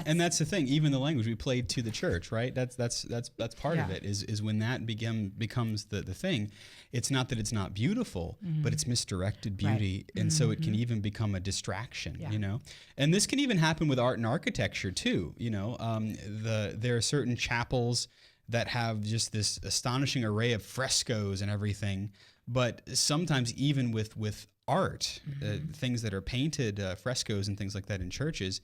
And that's the thing. Even the language we played to the church, right? That's part of it. Is when that becomes the thing. It's not that it's not beautiful, but it's misdirected beauty, and so it can even become a distraction. You know, and this can even happen with art and architecture too. You know, there are certain chapels that have just this astonishing array of frescoes and everything, but sometimes even with art, things that are painted, frescoes and things like that in churches.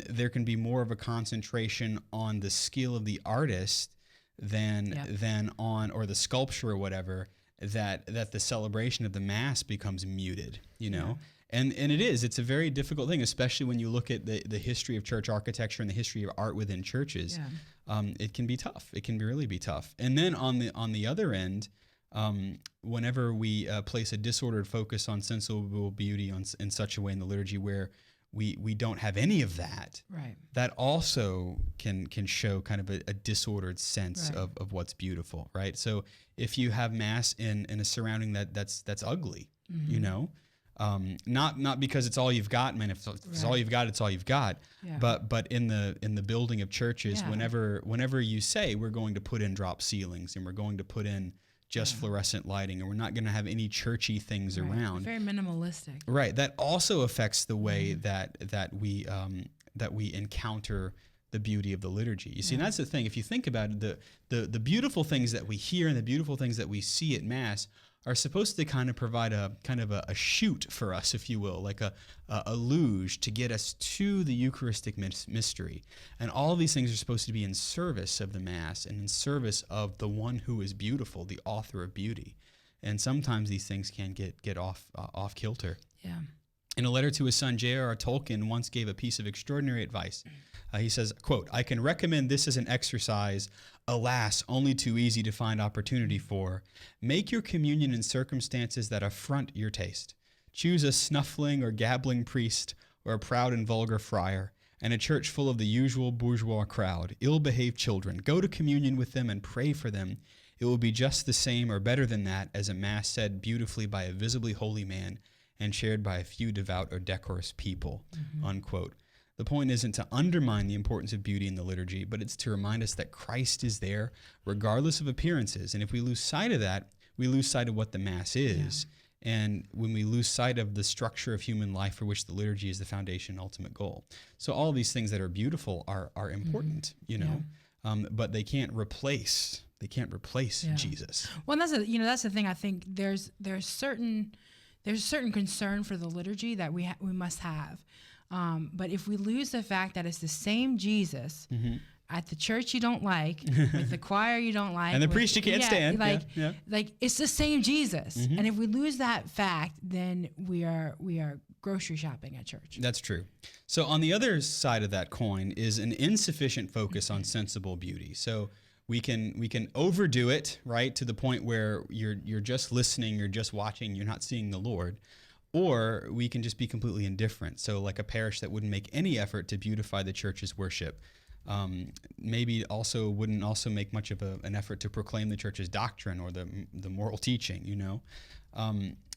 There can be more of a concentration on the skill of the artist than on, or the sculpture or whatever, that the celebration of the Mass becomes muted, you know? And it's a very difficult thing, especially when you look at the history of church architecture and the history of art within churches. It can be tough. It can really be tough. And then on the other end, whenever we place a disordered focus on sensible beauty in such a way in the liturgy where we don't have any of that. Right. That also can show kind of a disordered sense of what's beautiful, right? So if you have Mass in a surrounding that's ugly, you know, not because it's all you've got, man. If it's all you've got, it's all you've got. Yeah. But in the building of churches, whenever you say we're going to put in drop ceilings and we're going to put in just fluorescent lighting, and we're not going to have any churchy things around. Very minimalistic. Right. That also affects the way that we encounter the beauty of the liturgy. You see, and that's the thing. If you think about it, the beautiful things that we hear and the beautiful things that we see at Mass are supposed to kind of provide a chute for us, if you will, like a luge to get us to the Eucharistic mystery. And all of these things are supposed to be in service of the Mass and in service of the one who is beautiful, the author of beauty. And sometimes these things can get off kilter. Yeah. In a letter to his son, J.R.R. Tolkien once gave a piece of extraordinary advice. He says, quote, "I can recommend this as an exercise, alas, only too easy to find opportunity for. Make your communion in circumstances that affront your taste. Choose a snuffling or gabbling priest or a proud and vulgar friar, and a church full of the usual bourgeois crowd, ill-behaved children. Go to communion with them and pray for them. It will be just the same or better than that as a Mass said beautifully by a visibly holy man and shared by a few devout or decorous people," unquote. The point isn't to undermine the importance of beauty in the liturgy, but it's to remind us that Christ is there regardless of appearances. And if we lose sight of that, we lose sight of what the Mass is. Yeah. And when we lose sight of the structure of human life for which the liturgy is the foundation and ultimate goal. So all these things that are beautiful are important, you know, but they can't replace Jesus. Well, that's the thing. I think there's certain concern for the liturgy that we must have. But if we lose the fact that it's the same Jesus at the church you don't like, with the choir you don't like, and the priest you can't stand, like it's the same Jesus. And if we lose that fact, then we are grocery shopping at church. That's true. So on the other side of that coin is an insufficient focus on sensible beauty. So we can overdo it, right, to the point where you're just listening, you're just watching, you're not seeing the Lord. Or we can just be completely indifferent. So like a parish that wouldn't make any effort to beautify the church's worship, maybe also wouldn't also make much of an effort to proclaim the church's doctrine or the moral teaching, you know.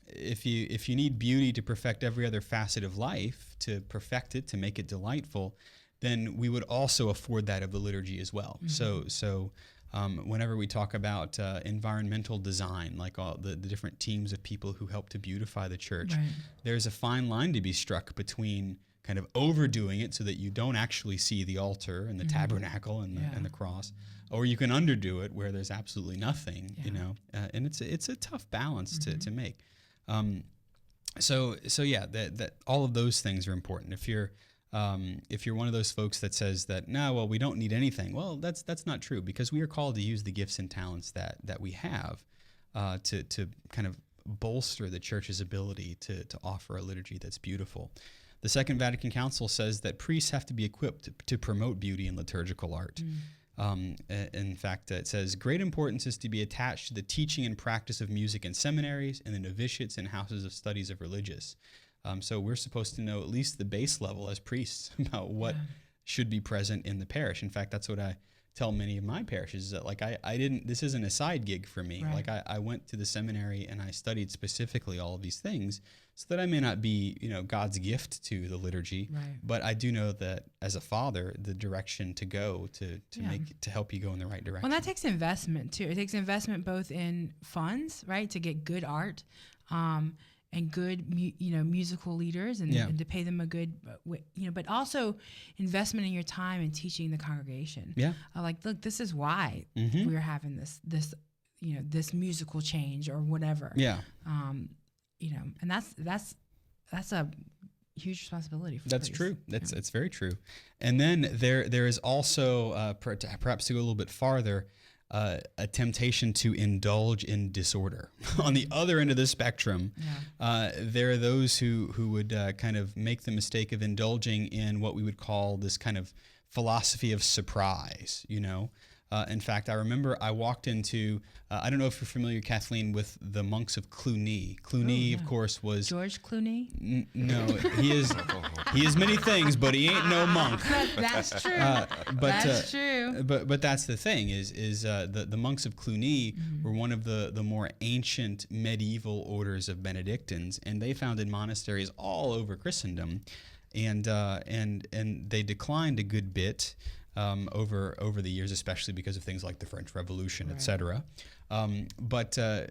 If you need beauty to perfect every other facet of life, to perfect it, to make it delightful, then we would also afford that of the liturgy as well. So Whenever we talk about environmental design, like all the different teams of people who help to beautify the church, there's a fine line to be struck between kind of overdoing it so that you don't actually see the altar and the tabernacle and the cross, or you can underdo it where there's absolutely nothing, and it's a tough balance to make. So that all of those things are important. If you're one of those folks that says that, no, well, we don't need anything, well, that's not true, because we are called to use the gifts and talents that we have to kind of bolster the church's ability to offer a liturgy that's beautiful. The Second Vatican Council says that priests have to be equipped to promote beauty in liturgical art. In fact, it says, great importance is to be attached to the teaching and practice of music in seminaries and the novitiates and houses of studies of religious. So we're supposed to know at least the base level as priests about what should be present in the parish. In fact, that's what I tell many of my parishes, is that like I didn't, this isn't a side gig for me. Like I went to the seminary and I studied specifically all of these things so that I may not be, God's gift to the liturgy, but I do know that as a father, the direction to go to help you go in the right direction. Well, that takes investment too. It takes investment both in funds, right, to get good art, and good, musical leaders, and to pay them a good, but also investment in your time and teaching the congregation. Like, look, this is why we're having this, this musical change or whatever. And that's a huge responsibility for That's priests. true. It's very true. And then there is also, perhaps to go a little bit farther, a temptation to indulge in disorder. On the other end of the spectrum, there are those who would kind of make the mistake of indulging in what we would call this kind of philosophy of surprise, In fact, I remember I walked into, I don't know if you're familiar, Kathleen, with the monks of Cluny. Cluny, of course, was... George Clooney? No, he is many things, but he ain't no monk. That's true. That's true. But that's the thing, is the monks of Cluny were one of the more ancient medieval orders of Benedictines, and they founded monasteries all over Christendom, and they declined a good bit over the years, especially because of things like the French Revolution, etc. But a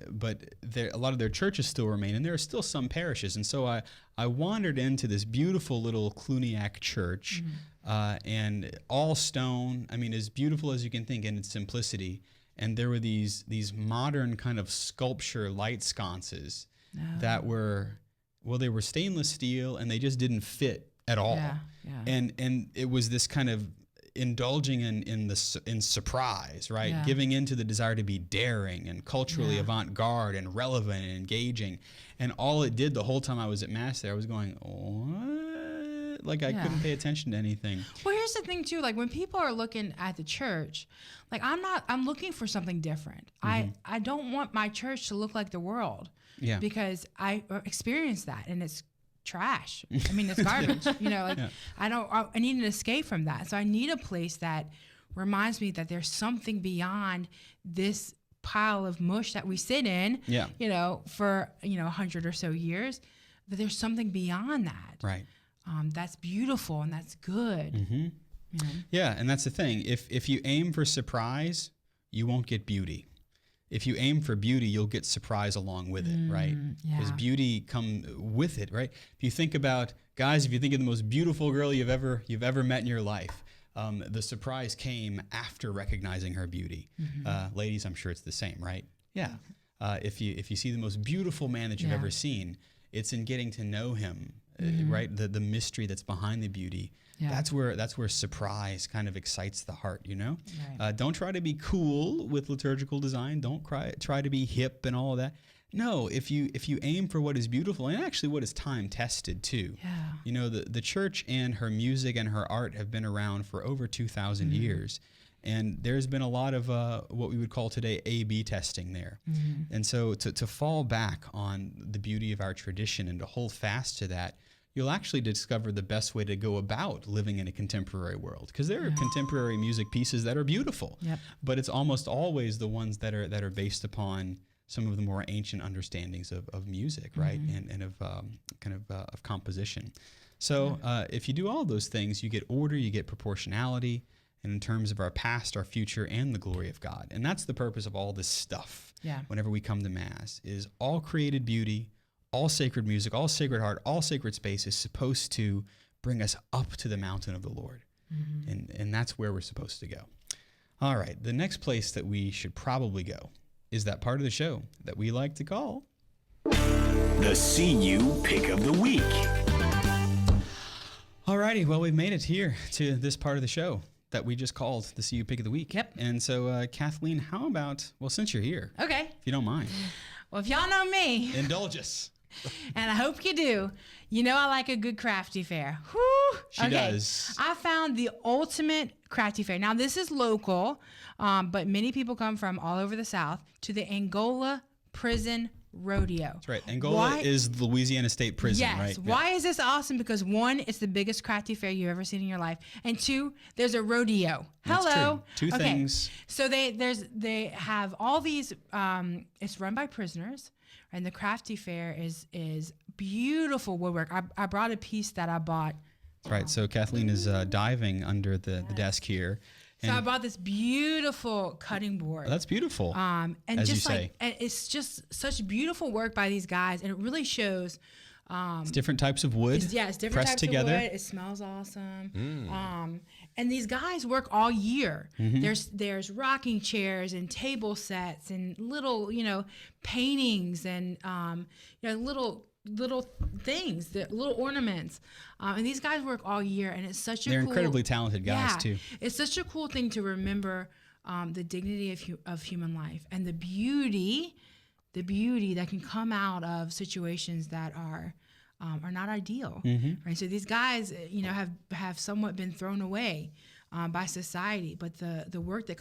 lot of their churches still remain, and there are still some parishes. And so I wandered into this beautiful little Cluniac church, and all stone. I mean, as beautiful as you can think in its simplicity. And there were these modern kind of sculpture light sconces that were, well, they were stainless steel, and they just didn't fit at all. And it was this kind of indulging in surprise, right? Giving in to the desire to be daring and culturally avant-garde and relevant and engaging. And all it did the whole time I was at Mass there, I was going, what? Like I couldn't pay attention to anything. Well, here's the thing too, like when people are looking at the church, like I'm looking for something different. I don't want my church to look like the world, because I experienced that, and it's trash. I mean, it's garbage. I need an escape from that. So I need a place that reminds me that there's something beyond this pile of mush that we sit in, for 100 or so years. That there's something beyond that. Right. That's beautiful and that's good. Yeah, and that's the thing. If you aim for surprise, you won't get beauty. If you aim for beauty, you'll get surprise along with it, right? Because beauty come with it, right? If you think about, guys, if you think of the most beautiful girl you've ever met in your life, the surprise came after recognizing her beauty. Ladies, I'm sure it's the same, right? Yeah. If you see the most beautiful man that you've ever seen, it's in getting to know him, right? The mystery that's behind the beauty. That's where surprise kind of excites the heart, Right. Don't try to be cool with liturgical design. Don't try to be hip and all of that. No, if you aim for what is beautiful, and actually what is time tested too. The church and her music and her art have been around for over 2,000 years. And there's been a lot of what we would call today A/B testing there. And so to fall back on the beauty of our tradition and to hold fast to that, you'll actually discover the best way to go about living in a contemporary world. Because there are contemporary music pieces that are beautiful, but it's almost always the ones that are based upon some of the more ancient understandings of music, right, and of composition. So if you do all those things, you get order, you get proportionality, and in terms of our past, our future, and the glory of God. And that's the purpose of all this stuff. Yeah. Whenever we come to Mass, is all created beauty, all sacred music, all sacred heart, all sacred space is supposed to bring us up to the mountain of the Lord. And that's where we're supposed to go. All right, the next place that we should probably go is that part of the show that we like to call the CU Pick of the Week. All righty, well, we've made it here to this part of the show that we just called the CU Pick of the Week. Yep. And so, Kathleen, how about, well, since you're here, Okay. if you don't mind, Well, if y'all know me, indulge us. and I hope you do, you know I like a good crafty fair. Whew. She does. I found the ultimate crafty fair. Now, this is local, but many people come from all over the South to the Angola Prison Rodeo. That's right. Angola is the Louisiana State Prison, yes. right? Why is this awesome? Because one, it's the biggest crafty fair you've ever seen in your life, and two, there's a rodeo. That's Hello. true. Two things. So they have all these. It's run by prisoners, and the crafty fair is beautiful woodwork. I brought a piece that I bought. That's right. So Kathleen is diving under the desk here. So I bought this beautiful cutting board. That's beautiful. And as just you like say. and it's just such beautiful work by these guys, and it really shows. It's different types of wood. It's different pressed types together. of wood. It smells awesome. And these guys work all year. There's rocking chairs and table sets and little paintings and little things, the little ornaments, and these guys work all year, and it's such a They're cool, incredibly talented guys too. It's such a cool thing to remember the dignity of human life and the beauty that can come out of situations that are not ideal, right? So these guys, have somewhat been thrown away by society, but the work that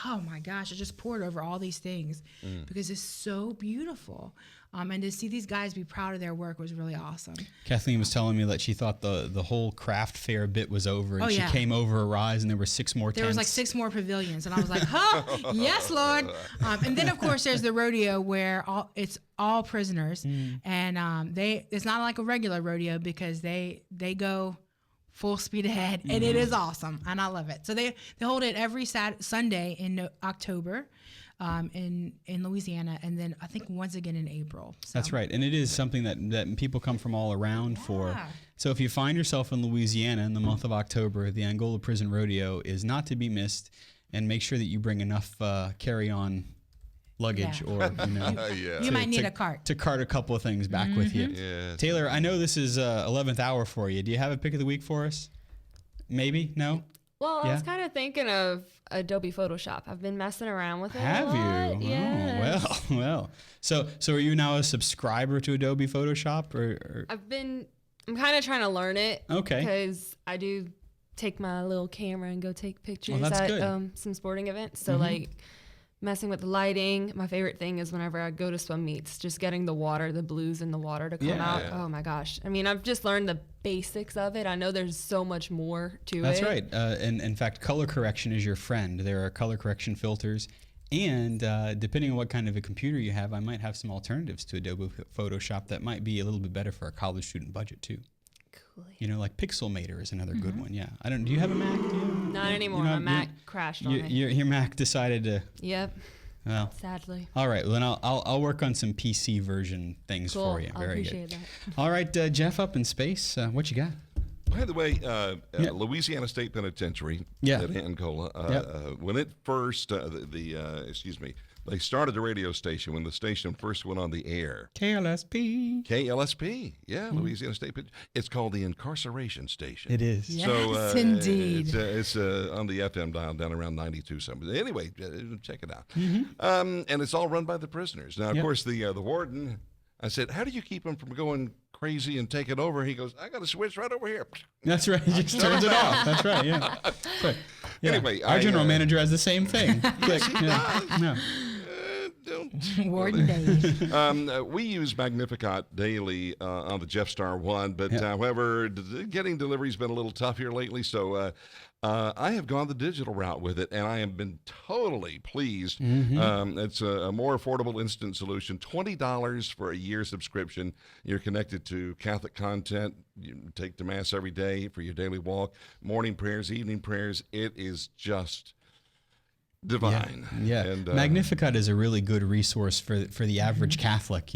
oh my gosh, I just poured over all these things because it's so beautiful, and to see these guys be proud of their work was really awesome. Kathleen was telling me that she thought the whole craft fair bit was over, and she came over a rise, and there were 6 more tents. There was like 6 more pavilions, and I was like, "Oh, yes, Lord!" And then of course there's the rodeo where it's all prisoners, and it's not like a regular rodeo because they go full speed ahead, and it is awesome, and I love it. So they hold it every Sunday in October, in Louisiana, and then I think once again in April. So. That's right, and it is something that people come from all around for. So if you find yourself in Louisiana in the month of October, the Angola Prison Rodeo is not to be missed, and make sure that you bring enough carry-on luggage, or you might need a cart to cart a couple of things back with you. Yes. Taylor, I know this is 11th hour for you. Do you have a pick of the week for us? Maybe? No? Well, I was kind of thinking of Adobe Photoshop. I've been messing around with it. Have you? Yes. Oh, well. So are you now a subscriber to Adobe Photoshop, or? I'm kind of trying to learn it. Okay. Because I do take my little camera and go take pictures that's at good. Some sporting events. So like messing with the lighting. My favorite thing is whenever I go to swim meets, just getting the blues in the water to come out. Yeah. Oh my gosh. I mean, I've just learned the basics of it. I know there's so much more to That's it. right. And in fact, color correction is your friend. There are color correction filters. And depending on what kind of a computer you have, I might have some alternatives to Adobe Photoshop that might be a little bit better for a college student budget too. Cool. Like Pixelmator is another good one. Yeah. Do you have a Mac? Not anymore. My Mac crashed on me. Your Mac decided to. Yep. Well. Sadly. All right. Well, then I'll work on some PC version things for you. I Very appreciate good. that. All right, Jeff, up in space. What you got? By the way, Louisiana State Penitentiary in Angola, when it first, they started the radio station when the station first went on the air. KLSP. Louisiana State Penitentiary. It's called the Incarceration Station. It is. Yes, So, indeed. It's on the FM dial down around 92 something. Anyway, check it out. And it's all run by the prisoners. Now, of course, the warden, I said, how do you keep them from going crazy and take it over? He goes, I got a switch right over here. That's right. He just turns it off. That's right. Yeah. Sorry. Yeah. Anyway, our general manager has the same thing. Click. No. Warden Dave. We use Magnificat daily on the Jeff Star 1, but however, getting delivery's been a little tough here lately, so I have gone the digital route with it, and I have been totally pleased. It's a more affordable instant solution, $20 for a year subscription. You're connected to Catholic content. You take to Mass every day for your daily walk, morning prayers, evening prayers. It is just divine. Yeah. And, Magnificat is a really good resource for the average Catholic,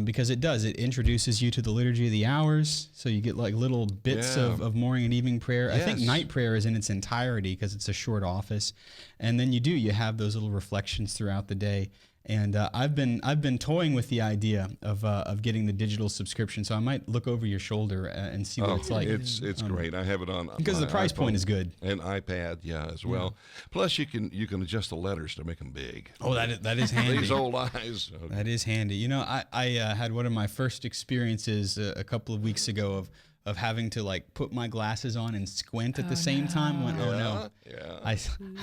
because it introduces you to the Liturgy of the Hours, so you get like little bits of morning and evening prayer. Yes. I think night prayer is in its entirety because it's a short office, and then you have those little reflections throughout the day. And I've been toying with the idea of getting the digital subscription, so I might look over your shoulder and see what it's like. It's great. I have it on because the price point is good, and iPad, as well. Plus, you can adjust the letters to make them big. Oh, that is handy. These old eyes. Okay. That is handy. I had one of my first experiences a couple of weeks ago of having to like put my glasses on and squint at the same time. I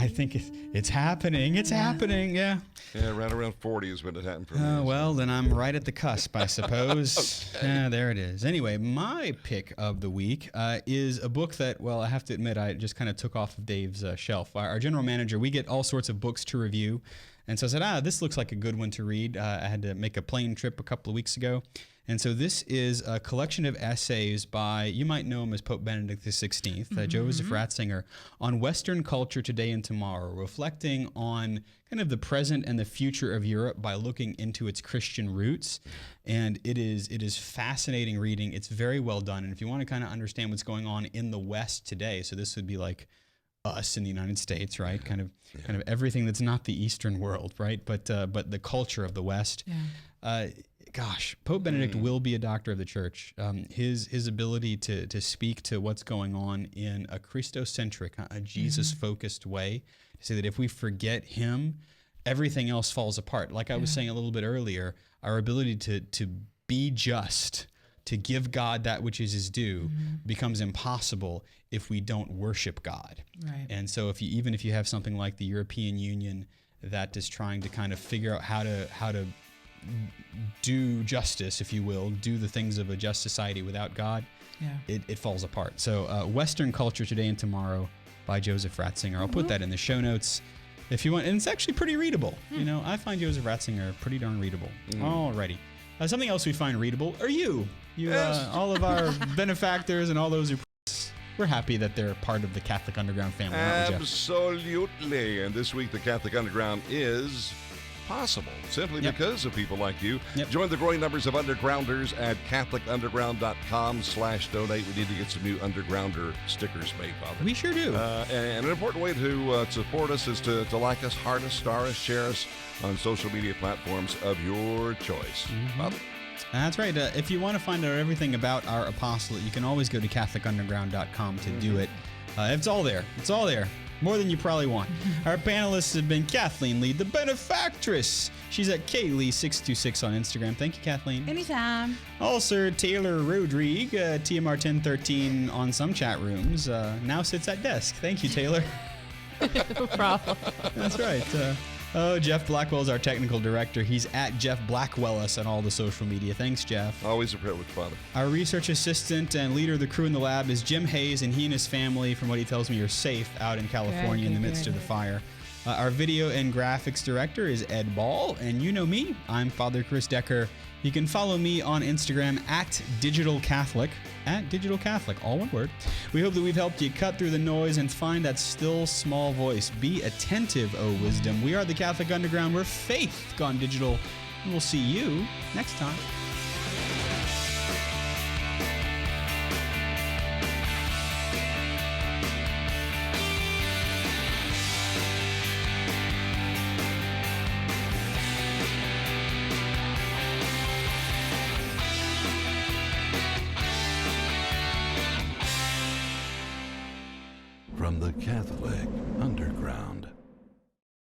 think it's happening. It's happening. Yeah, right around 40 is when it happened for me. Well, then I'm right at the cusp, I suppose. Okay. Yeah, there it is. Anyway, my pick of the week is a book that, well, I have to admit, I just kind of took off of Dave's shelf. Our general manager, we get all sorts of books to review. And so I said, this looks like a good one to read. I had to make a plane trip a couple of weeks ago. And so this is a collection of essays by, you might know him as Pope Benedict XVI, Joseph Ratzinger, on Western culture today and tomorrow, reflecting on kind of the present and the future of Europe by looking into its Christian roots. And it is fascinating reading. It's very well done. And if you want to kind of understand what's going on in the West today, so this would be like us in the United States, right? Kind of everything that's not the Eastern world, right? But the culture of the West. Yeah. Pope Benedict will be a doctor of the church. His ability to speak to what's going on in a Christocentric, a Jesus-focused way, to say that if we forget him, everything else falls apart. Like I was saying a little bit earlier, our ability to be just, to give God that which is his due, becomes impossible if we don't worship God. Right. And so even if you have something like the European Union that is trying to kind of figure out how to do justice, if you will, do the things of a just society without God, it falls apart. So Western Culture Today and Tomorrow by Joseph Ratzinger. I'll put that in the show notes if you want. And it's actually pretty readable. I find Joseph Ratzinger pretty darn readable. Alrighty. Something else we find readable are you. All of our benefactors and all those who we're happy that they're part of the Catholic Underground family. Absolutely. And this week the Catholic Underground is possible simply because of people like you. Join the growing numbers of undergrounders at catholicunderground.com/donate. We need to get some new undergrounder stickers made, Father. We sure do. And an important way to support us is to like us, heart us, star us, share us on social media platforms of your choice. Father? That's right. If you want to find out everything about our apostolate, you can always go to catholicunderground.com to do it. It's all there. It's all there. More than you probably want. Our panelists have been Kathleen Lee, the benefactress. She's at KLee626 on Instagram. Thank you, Kathleen. Anytime. Also, Taylor Rodrigue, TMR 1013 on some chat rooms, now sits at desk. Thank you, Taylor. No problem. That's right. Jeff Blackwell is our technical director. He's at Jeff Blackwell us on all the social media. Thanks, Jeff. Always a privilege, Father. Our research assistant and leader of the crew in the lab is Jim Hayes, and he and his family, from what he tells me, are safe out in California in the midst of the fire. Our video and graphics director is Ed Ball, and you know me. I'm Father Chris Decker. You can follow me on Instagram at Digital Catholic, all one word. We hope that we've helped you cut through the noise and find that still small voice. Be attentive, O wisdom. We are the Catholic Underground. We're faith gone digital. And we'll see you next time. From the Catholic Underground.